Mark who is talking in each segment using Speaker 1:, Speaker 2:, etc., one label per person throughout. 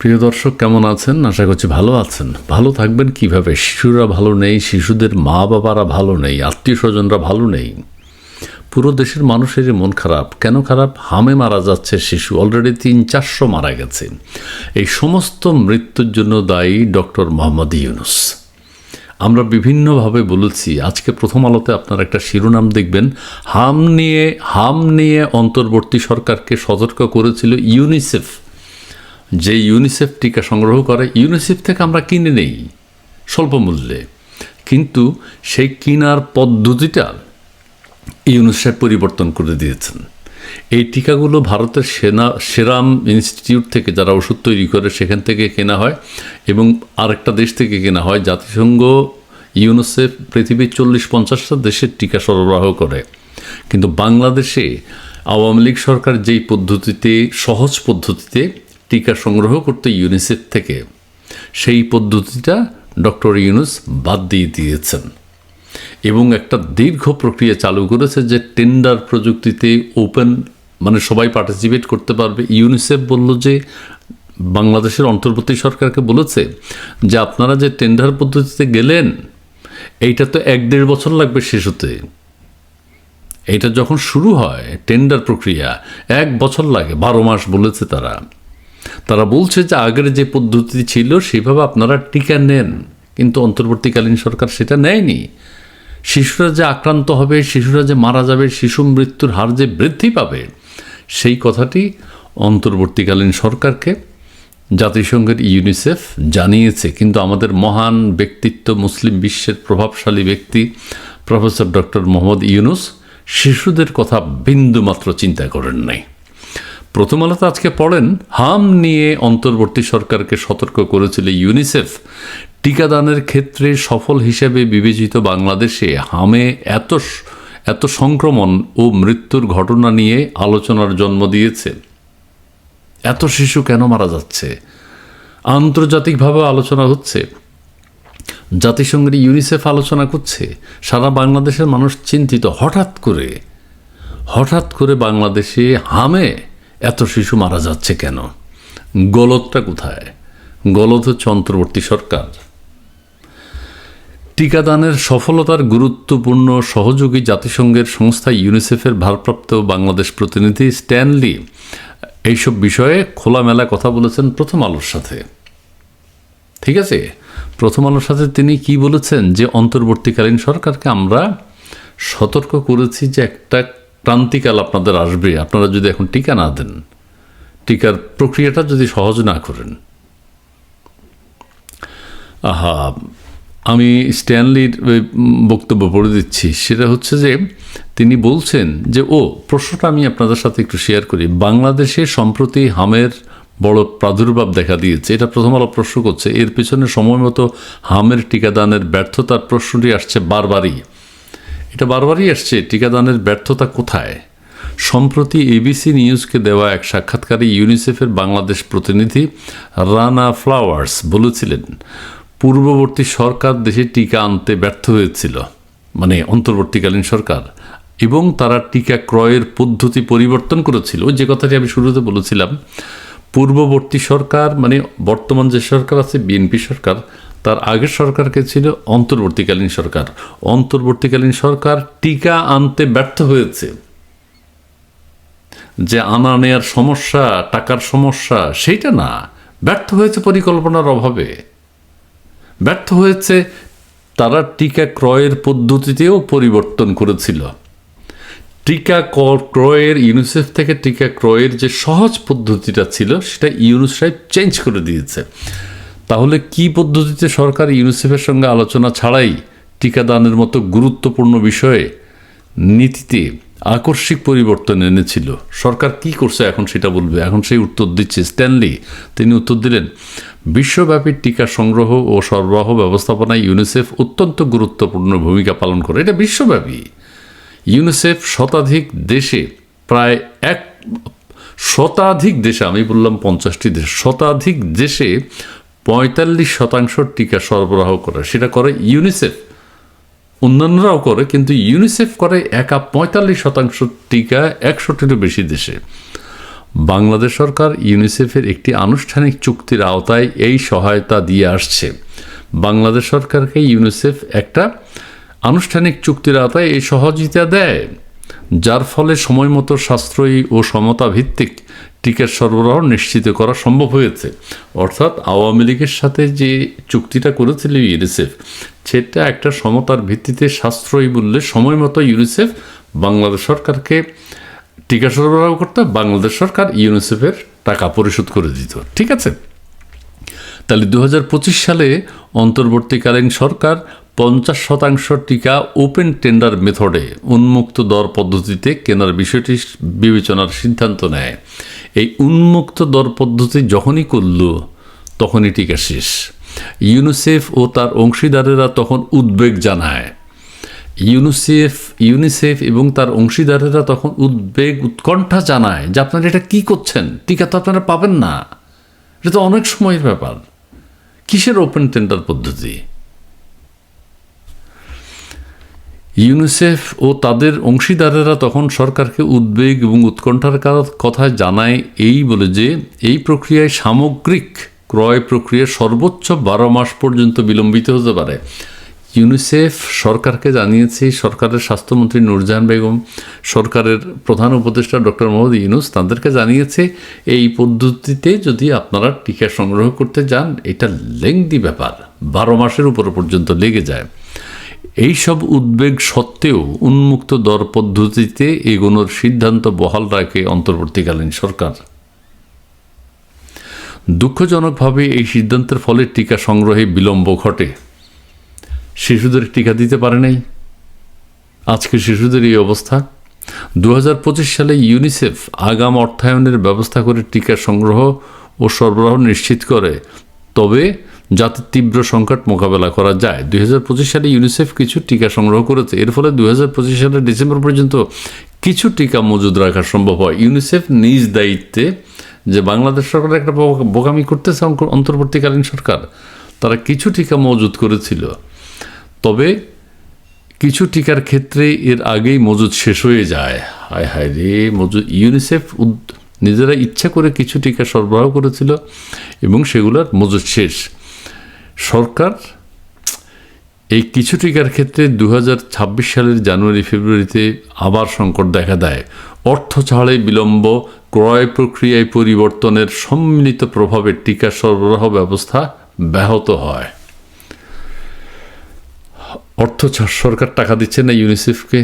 Speaker 1: প্রিয় দর্শক, কেমন আছেন? আশা করছি ভালো আছেন। ভালো থাকবেন কিভাবে? শিশুরা ভালো নেই, শিশুদের মা বাবারা ভালো নেই, আত্মীয় স্বজনরা ভালো নেই, পুরো দেশের মানুষেরই মন খারাপ। কেন খারাপ? হামে মারা যাচ্ছে শিশু, অলরেডি 300-400 মারা গেছে। এই সমস্ত মৃত্যুর জন্য দায়ী ডক্টর মোহাম্মদ ইউনূস। আমরা বিভিন্নভাবে বলেছি। আজকে প্রথম আলোতে আপনারা একটা শিরোনাম দেখবেন, হাম নিয়ে অন্তর্বর্তী সরকারকে সতর্ক করেছিল ইউনিসেফ। যে ইউনিসেফ টিকা সংগ্রহ করে, ইউনিসেফ থেকে আমরা কিনে নেই স্বল্প মূল্যে, কিন্তু সেই কেনার পদ্ধতিটা ইউনিসেফ পরিবর্তন করে দিয়েছেন। এই টিকাগুলো ভারতের সেরাম ইনস্টিটিউট থেকে, যারা ওষুধ তৈরি করে, সেখান থেকে কেনা হয় এবং আরেকটা দেশ থেকে কেনা হয়। জাতিসংঘ, ইউনিসেফ পৃথিবীর 40-50টা দেশের টিকা সরবরাহ করে। কিন্তু বাংলাদেশে আওয়ামী লীগ সরকার যেই পদ্ধতিতে, সহজ পদ্ধতিতে টিকা সংগ্রহ করতে ইউনিসেফ থেকে, সেই পদ্ধতিটা ডক্টর ইউনূস বাদ দিয়ে দিয়েছেন এবং একটা দীর্ঘ প্রক্রিয়া চালু করেছে যে টেন্ডার প্রযুক্তিতে ওপেন, মানে সবাই পার্টিসিপেট করতে পারবে। ইউনিসেফ বলল যে, বাংলাদেশের অন্তর্বর্তী সরকারকে বলেছে যে আপনারা যে টেন্ডার পদ্ধতিতে গেলেন, এইটা তো 1-1.5 বছর লাগবে শেষ হতে। এইটা যখন শুরু হয় টেন্ডার প্রক্রিয়া, 1 বছর লাগে, 12 মাস বলেছে তারা বলছে যে আগের যে পদ্ধতি ছিল সেভাবে আপনারা টিকা নেন, কিন্তু অন্তর্বর্তীকালীন সরকার সেটা নেয়নি। শিশুরা যে আক্রান্ত হবে, শিশুরা যে মারা যাবে, শিশু মৃত্যুর হার যে বৃদ্ধি পাবে, সেই কথাটি অন্তর্বর্তীকালীন সরকারকে জাতিসংঘের ইউনিসেফ জানিয়েছে। কিন্তু আমাদের মহান ব্যক্তিত্ব, মুসলিম বিশ্বের প্রভাবশালী ব্যক্তি প্রফেসর ডক্টর মোহাম্মদ ইউনূস শিশুদের কথা বিন্দুমাত্র চিন্তা করেন নাই। প্রথম আলোতে আজকে পড়েন, হাম নিয়ে অন্তর্বর্তী সরকারকে সতর্ক করেছিল ইউনিসেফ। টিকাদানের ক্ষেত্রে সফল হিসেবে বিবেচিত বাংলাদেশে হামে এত সংক্রমণ ও মৃত্যুর ঘটনা নিয়ে আলোচনার জন্ম দিয়েছে। এত শিশু কেন মারা যাচ্ছে? আন্তর্জাতিকভাবে আলোচনা হচ্ছে, জাতিসংঘের ইউনিসেফ আলোচনা করছে, সারা বাংলাদেশের মানুষ চিন্তিত। হঠাৎ করে বাংলাদেশে হামে এত শিশু মারা যাচ্ছে কেন? গলতটা কোথায়? গলত হচ্ছে অন্তর্বর্তী সরকার। টিকাদানের সফলতার গুরুত্বপূর্ণ সহযোগী জাতিসংঘের সংস্থা ইউনিসেফের ভারপ্রাপ্ত বাংলাদেশ প্রতিনিধি স্ট্যানলি এইসব বিষয়ে খোলামেলা কথা বলেছেন প্রথম আলোর সাথে। ঠিক আছে, প্রথম আলোর সাথে তিনি কি বলেছেন? যে অন্তর্বর্তীকালীন সরকারকে আমরা সতর্ক করেছি যে একটা ক্রান্তিকাল আপনাদের আসবে, আপনারা যদি এখন টিকা না দেন, টিকার প্রক্রিয়াটা যদি সহজ না করেন। আমি স্ট্যানলির বক্তব্য পড়ে দিচ্ছি। সেটা হচ্ছে যে তিনি বলছেন যে, প্রশ্নটা আমি আপনাদের সাথে একটু শেয়ার করি। বাংলাদেশে সম্প্রতি হামের বড় প্রাদুর্ভাব দেখা দিয়েছে, এটা প্রথম আলো প্রশ্ন করছে। এর পেছনে সময় মতো হামের টিকাদানের ব্যর্থতার প্রশ্নটি আসছে বারবারই আসছে। টিকাদানের ব্যর্থতা কোথায়? সম্প্রতি এবিসি নিউজকে দেওয়া এক সাক্ষাৎকারে ইউনিসেফের বাংলাদেশ প্রতিনিধি রানা ফ্লাওয়ার্স বলেছিলেন, পূর্ববর্তী সরকার দেশে টিকা আনতে ব্যর্থ হয়েছিল, মানে অন্তর্বর্তীকালীন সরকার, এবং তারা টিকা ক্রয়ের পদ্ধতি পরিবর্তন করেছিল। ওই যে কথাটি আমি শুরুতে বলেছিলাম, পূর্ববর্তী সরকার মানে বর্তমান যে সরকার আছে, বিএনপি সরকার, তার আগের সরকারকে ছিল অন্তর্বর্তীকালীন সরকার। অন্তর্বর্তীকালীন সরকার টিকা আনতে ব্যর্থ হয়েছে। যে আনা নেয়ার সমস্যা, টাকার সমস্যা, সেইটা না, ব্যর্থ হয়েছে পরিকল্পনার অভাবে, ব্যর্থ হয়েছে। তারা টিকা ক্রয়ের পদ্ধতিতেও পরিবর্তন করেছিল। টিকা ক্রয়ের, ইউনিসেফ থেকে টিকা ক্রয়ের যে সহজ পদ্ধতিটা ছিল, সেটা ইউনিসেফ চেঞ্জ করে দিয়েছে। তাহলে কি পদ্ধতিতে সরকার ইউনিসেফের সঙ্গে আলোচনা ছাড়াই টিকাদানের মতো গুরুত্বপূর্ণ বিষয়ে নীতিতে আকস্মিক পরিবর্তন এনেছিল? সরকার কি করছে এখন সেটা বলবে। এখন সেই উত্তর দিচ্ছে স্ট্যানলি। তিনি উত্তর দিলেন, বিশ্বব্যাপী টিকা সংগ্রহ ও সরবরাহ ব্যবস্থাপনায় ইউনিসেফ অত্যন্ত গুরুত্বপূর্ণ ভূমিকা পালন করে। এটা বিশ্বব্যাপী। ইউনিসেফ শতাধিক দেশে, প্রায় শতাধিক দেশে, আমি বললাম 50টি দেশ, শতাধিক দেশে 45% টিকা সরবরাহ করে। সেটা করে ইউনিসেফ। অন্যান্যরাও করে, কিন্তু ইউনিসেফ করে একা 45% টিকা 100টিরও বেশি দেশে। বাংলাদেশ সরকার ইউনিসেফের একটি আনুষ্ঠানিক চুক্তির আওতায় এই সহায়তা দিয়ে আসছে। বাংলাদেশ সরকারকে ইউনিসেফ একটা আনুষ্ঠানিক চুক্তির আওতায় এই সহযোগিতা দেয়, যার ফলে সময়মতো সাশ্রয়ী ও সমতা ভিত্তিক টিকার সরবরাহ নিশ্চিত করা সম্ভব হয়েছে। অর্থাৎ আওয়ামী লীগের সাথে যে চুক্তিটা করেছিল ইউনিসেফ, সেটা একটা সমতার ভিত্তিতে সাশ্রয়ী মূল্যে সময়মতো ইউনিসেফ বাংলাদেশ সরকারকে টিকা সরবরাহ করতে, বাংলাদেশ সরকার ইউনিসেফের টাকা পরিশোধ করে দিত। ঠিক আছে, তাহলে 2025 সালে অন্তর্বর্তীকালীন সরকার 50% টিকা ওপেন টেন্ডার মেথডে উন্মুক্ত দর পদ্ধতিতে কেনার বিষয়টি বিবেচনার সিদ্ধান্ত নেয়। এই উন্মুক্ত দর পদ্ধতি যখনই করল, তখনই টিকা শেষ। ইউনিসেফ ও তার অংশীদারেরা তখন উদ্বেগ জানায়। ইউনিসেফ এবং তার অংশীদারেরা তখন উৎকণ্ঠা জানায় যে আপনারা এটা কি করছেন, টিকা তো আপনারা পাবেন না, এটা তো অনেক সময়ের ব্যাপার, কিসের ওপেন টেন্ডার পদ্ধতি। ইউনিসেফ ও তাদের অংশীদারেরা তখন সরকারকে উদ্বেগ এবং উৎকণ্ঠার কথা জানায় এই বলে যে এই প্রক্রিয়ায় সামগ্রিক ক্রয় প্রক্রিয়া সর্বোচ্চ 12 মাস পর্যন্ত বিলম্বিত হতে পারে। ইউনিসেফ সরকারকে জানিয়েছে, সরকারের স্বাস্থ্যমন্ত্রী নূরজাহান বেগম, সরকারের প্রধান উপদেষ্টা ডক্টর মোহাম্মদ ইউনূস তাদেরকে জানিয়েছে এই পদ্ধতিতে যদি আপনারা টিকা সংগ্রহ করতে যান, এটা লেংদি ব্যাপার, 12 মাসের উপর পর্যন্ত লেগে যায়। এইসব উদ্বেগ সত্ত্বেও উন্মুক্ত দর পদ্ধতিতে এগোনোর সিদ্ধান্ত বহাল রাখে অন্তর্বর্তীকালীন সরকার। দুঃখজনকভাবে এই সিদ্ধান্তের ফলে টিকা সংগ্রহে বিলম্ব ঘটে। শিশুদের টিকা দিতে পারে নাই, আজকে শিশুদের এই অবস্থা। 2025 সালে ইউনিসেফ আগাম অর্থায়নের ব্যবস্থা করে টিকা সংগ্রহ ও সরবরাহ নিশ্চিত করে, তবে যাতে তীব্র সংকট মোকাবেলা করা যায়। 2025 সালে ইউনিসেফ কিছু টিকা সংগ্রহ করেছে, এর ফলে 2025 সালের ডিসেম্বর পর্যন্ত কিছু টিকা মজুদ রাখা সম্ভব হয়। ইউনিসেফ নিজ দায়িত্বে, যে বাংলাদেশ সরকার একটা বোকামি করতেছে অন্তর্বর্তীকালীন সরকার, তারা কিছু টিকা মজুদ করেছিল, তবে কিছু টিকার ক্ষেত্রে এর আগেই মজুদ শেষ হয়ে যায়। হায় হায় রে, ইউনিসেফ নিজেরা ইচ্ছা করে কিছু টিকা সরবরাহ করেছিল এবং সেগুলোর মজুদ শেষ। সরকার এই কিছু টিকার ক্ষেত্রে 2026 সালের জানুয়ারি ফেব্রুয়ারিতে আবার সংকট দেখা দেয়। অর্থ ছাড়ে বিলম্ব, ক্রয় প্রক্রিয়ায় পরিবর্তনের সম্মিলিত প্রভাবে টিকা সরবরাহ ব্যবস্থা ব্যাহত হয়। সরকার টাকা দিচ্ছে না ইউনিসেফকে,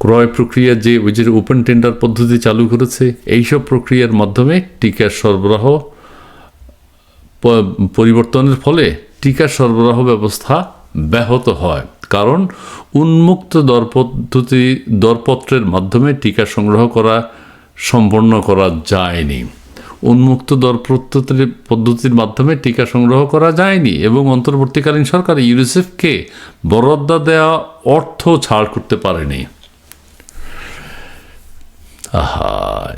Speaker 1: ক্রয় প্রক্রিয়া যে ওপেন টেন্ডার পদ্ধতি চালু করেছে, এইসব প্রক্রিয়ার মাধ্যমে টিকা সরবরাহ পরিবর্তনের ফলে টিকা সরবরাহ ব্যবস্থা ব্যাহত হয়, কারণ উন্মুক্ত দরপত্রের মাধ্যমে টিকা সংগ্রহ করা সম্পন্ন করা যায়নি। উন্মুক্ত দর পদ্ধতির মাধ্যমে টিকা সংগ্রহ করা যায়নি এবং অন্তর্বর্তীকালীন সরকার ইউনিসেফকে বরাদ্দ দেওয়া অর্থ ছাড় করতে পারেনি।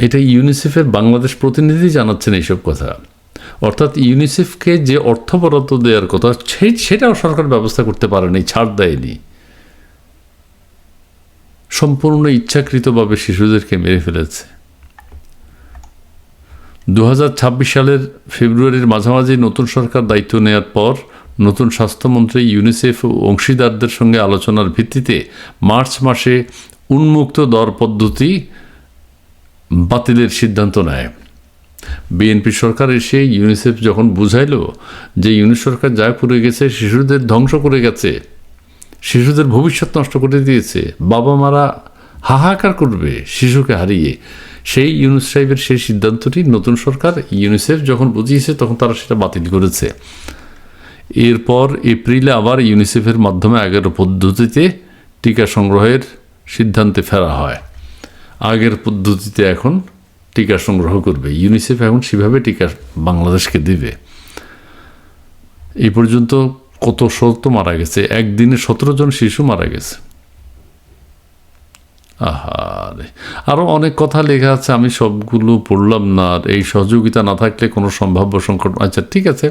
Speaker 1: এটা ইউনিসেফের বাংলাদেশ প্রতিনিধি জানাচ্ছেন এইসব কথা। অর্থাৎ ইউনিসেফকে যে অর্থ বরাদ্দ দেওয়ার কথা সেটাও সরকার ব্যবস্থা করতে পারেনি, ছাড় দেয়নি। সম্পূর্ণ ইচ্ছাকৃতভাবে শিশুদেরকে মেরে ফেলেছে। 2026 সালের ফেব্রুয়ারির মাঝামাঝি নতুন সরকার দায়িত্ব নেওয়ার পর নতুন স্বাস্থ্যমন্ত্রী ইউনিসেফ ও অংশীদারদের সঙ্গে আলোচনার ভিত্তিতে মার্চ মাসে উন্মুক্ত দর পদ্ধতি বাতিলের সিদ্ধান্ত নেয়। বিএনপি সরকার এসে ইউনিসেফ যখন বুঝাইল যে ইউনিট সরকার যা করে গেছে, শিশুদের ধ্বংস করে গেছে, শিশুদের ভবিষ্যৎ নষ্ট করে দিয়েছে, বাবা মারা হাহাকার করবে শিশুকে হারিয়ে, সেই ইউনুস সাহেবের সেই সিদ্ধান্তটি নতুন সরকার ইউনিসেফ যখন বুঝিয়েছে তখন তারা সেটা বাতিল করেছে। এরপর এপ্রিলে আবার ইউনিসেফের মাধ্যমে আগের পদ্ধতিতে টিকা সংগ্রহের সিদ্ধান্তে ফেরা হয়। আগের পদ্ধতিতে এখন টিকা সংগ্রহ করবে ইউনিসেফ, এখন সেভাবে টিকা বাংলাদেশকে দিবে। এই পর্যন্ত কত শত মারা গেছে, একদিনে 17 জন শিশু মারা গেছে। আরও অনেক কথা লেখা আছে, আমি সবগুলো পড়লাম না। আর এই সহযোগিতা না থাকলে কোনো সম্ভাব্য সংকট, আচ্ছা ঠিক আছে,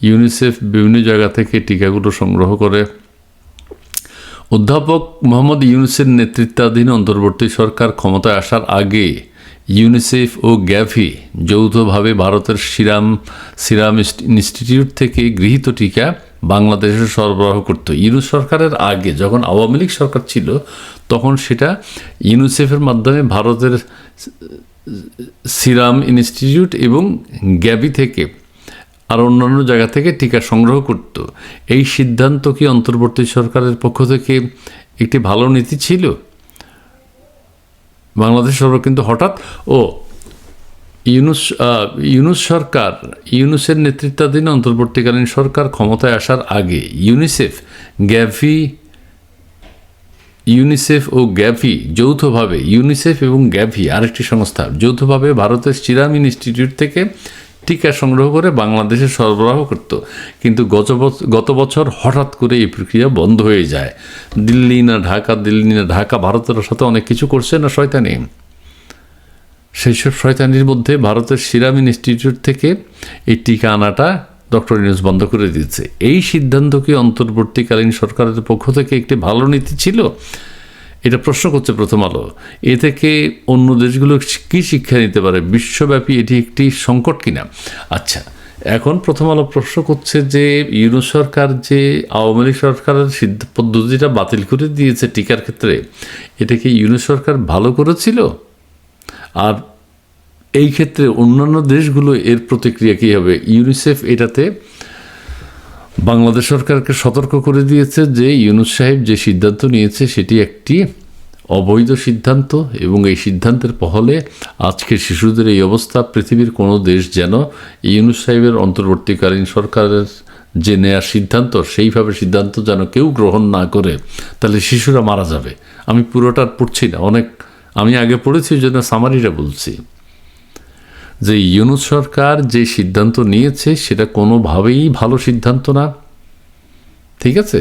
Speaker 1: ইউনিসেফ বিভিন্ন জায়গা থেকে টিকাগুলো সংগ্রহ করে। অধ্যাপক মোহাম্মদ ইউনূসের নেতৃত্বাধীন অন্তর্বর্তী সরকার ক্ষমতায় আসার আগে ইউনিসেফ ও গ্যাভি যৌথভাবে ভারতের সিরাম ইনস্টিটিউট থেকে গৃহীত টিকা বাংলাদেশে সরবরাহ করত। ইউনুস সরকারের আগে যখন আওয়ামী লীগ সরকার ছিল তখন সেটা ইউনিসেফের মাধ্যমে ভারতের সিরাম ইনস্টিটিউট এবং গ্যাভি থেকে আর অন্যান্য জায়গা থেকে টিকা সংগ্রহ করত। এই সিদ্ধান্ত কি অন্তর্বর্তী সরকারের পক্ষ থেকে একটি ভালো নীতি ছিল? বাংলাদেশ সরকার কিন্তু হঠাৎ ইউনুসের নেতৃত্বাধীন অন্তর্বর্তীকালীন সরকার ক্ষমতায় আসার আগে ইউনিসেফ ও গ্যাভি যৌথভাবে, ইউনিসেফ এবং গ্যাভি আরেকটি সংস্থা, যৌথভাবে ভারতের সিরাম ইনস্টিটিউট থেকে টিকা সংগ্রহ করে বাংলাদেশে সরবরাহ করত। কিন্তু গত বছর হঠাৎ করে এই প্রক্রিয়া বন্ধ হয়ে যায়। দিল্লি না ঢাকা ভারতের সাথে অনেক কিছু করছে না শয়তানি। সেই সব শয়তানির মধ্যে ভারতের সিরাম ইনস্টিটিউট থেকে এই টিকা আনাটা ডক্টর ইউনূস বন্ধ করে দিয়েছে। এই সিদ্ধান্ত কি অন্তর্বর্তীকালীন সরকারের পক্ষ থেকে একটি ভালো নীতি ছিল? এটা প্রশ্ন করছে প্রথম আলো। এ থেকে অন্য দেশগুলো কী শিক্ষা নিতে পারে? বিশ্বব্যাপী এটি একটি সংকট কিনা? আচ্ছা, এখন প্রথম আলো প্রশ্ন করছে যে ইউনূস সরকার যে আওয়ামী লীগ সরকারের পদ্ধতিটা বাতিল করে দিয়েছে টিকার ক্ষেত্রে, এটা কি ইউনূস সরকার ভালো করেছিল? আর এই ক্ষেত্রে অন্যান্য দেশগুলো এর প্রতিক্রিয়া কী হবে? ইউনিসেফ এটাতে বাংলাদেশ সরকারকে সতর্ক করে দিয়েছে যে ইউনূস সাহেব যে সিদ্ধান্ত নিয়েছে সেটি একটি অবৈধ সিদ্ধান্ত, এবং এই সিদ্ধান্তের ফলে আজকে শিশুদের এই অবস্থা। পৃথিবীর কোনো দেশ যেন ইউনূস সাহেবের অন্তর্বর্তীকালীন সরকারের যে নেয়ার সিদ্ধান্ত, সেইভাবে সিদ্ধান্ত যেন কেউ গ্রহণ না করে, তাহলে শিশুরা মারা যাবে। আমি পুরোটা পড়ছি না, আমি আগে পড়েছি জন্য সামারিটা বলছি যে ইউনূস সরকার যে সিদ্ধান্ত নিয়েছে সেটা কোনোভাবেই ভালো সিদ্ধান্ত না। ঠিক আছে,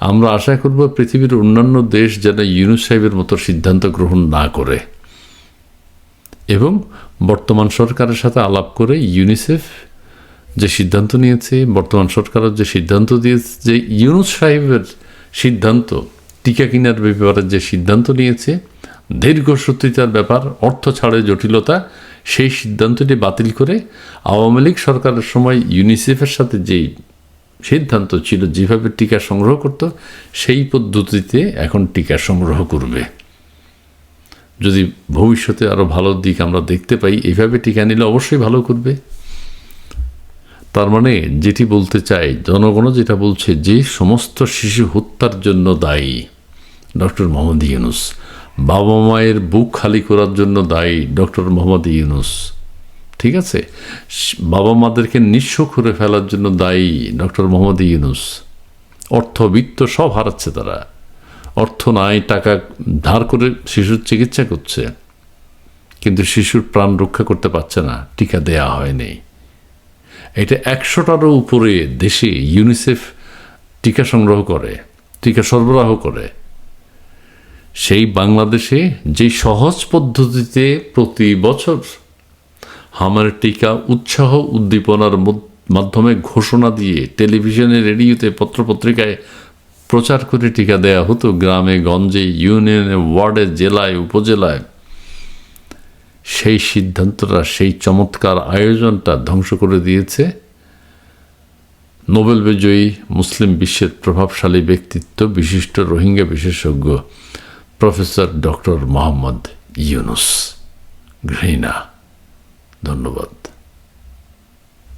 Speaker 1: আমরা আশা করব পৃথিবীর অন্যান্য দেশ যেন ইউনূস সাহেবের মতো সিদ্ধান্ত গ্রহণ না করে, এবং বর্তমান সরকারের সাথে আলাপ করে ইউনিসেফ যে সিদ্ধান্ত নিয়েছে, বর্তমান সরকারের যে সিদ্ধান্ত দিয়েছে, যে ইউনূস সাহেবের সিদ্ধান্ত টিকা কেনার ব্যাপারে যে সিদ্ধান্ত নিয়েছে, দীর্ঘসূত্রিতার ব্যাপার, অর্থ ছাড়ের জটিলতা, সেই সিদ্ধান্তটি বাতিল করে আওয়ামী লীগ সরকারের সময় ইউনিসেফের সাথে যেই সিদ্ধান্ত ছিল যেভাবে টিকা সংগ্রহ করত, সেই পদ্ধতিতে এখন টিকা সংগ্রহ করবে। যদি ভবিষ্যতে আরও ভালো দিক আমরা দেখতে পাই, এইভাবে টিকা নিলে অবশ্যই ভালো করবে। তার মানে যেটি বলতে চাই, জনগণও যেটা বলছে, যে সমস্ত শিশু হত্যার জন্য দায়ী ডক্টর মোহাম্মদ ইউনূস, বাবা মায়ের বুক খালি করার জন্য দায়ী ডক্টর মোহাম্মদ ইউনূস, ঠিক আছে, বাবা মাদেরকে নিঃস্ব করে ফেলার জন্য দায়ী ডক্টর মোহাম্মদ ইউনূস। অর্থবিত্ত সব হারাচ্ছে তারা, অর্থ নাই, টাকা ধার করে শিশুর চিকিৎসা করছে, কিন্তু শিশুর প্রাণ রক্ষা করতে পারছে না, টিকা দেয়া হয়নি। এটা 100টারও উপরে দেশে ইউনিসেফ টিকা সংগ্রহ করে, টিকা সরবরাহ করে। সেই বাংলাদেশে যে সহজ পদ্ধতিতে প্রতি বছর আমার টিকা উৎসাহ উদ্দীপনার মাধ্যমে ঘোষণা দিয়ে টেলিভিশনে, রেডিওতে, পত্রপত্রিকায় প্রচার করে টিকা দেয়া হতো, গ্রামে গঞ্জে, ইউনিয়নে, ওয়ার্ডে, জেলায়, উপজেলায়, সেই সিদ্ধান্তটা, সেই চমৎকার আয়োজনটা ধ্বংস করে দিয়েছে নোবেল বিজয়ী মুসলিম বিশ্বের প্রভাবশালী ব্যক্তিত্ব, বিশিষ্ট রোহিঙ্গা বিশেষজ্ঞ প্রফেসর ডক্টর মোহাম্মদ ইউনূস। ঘৃণা। ধন্যবাদ।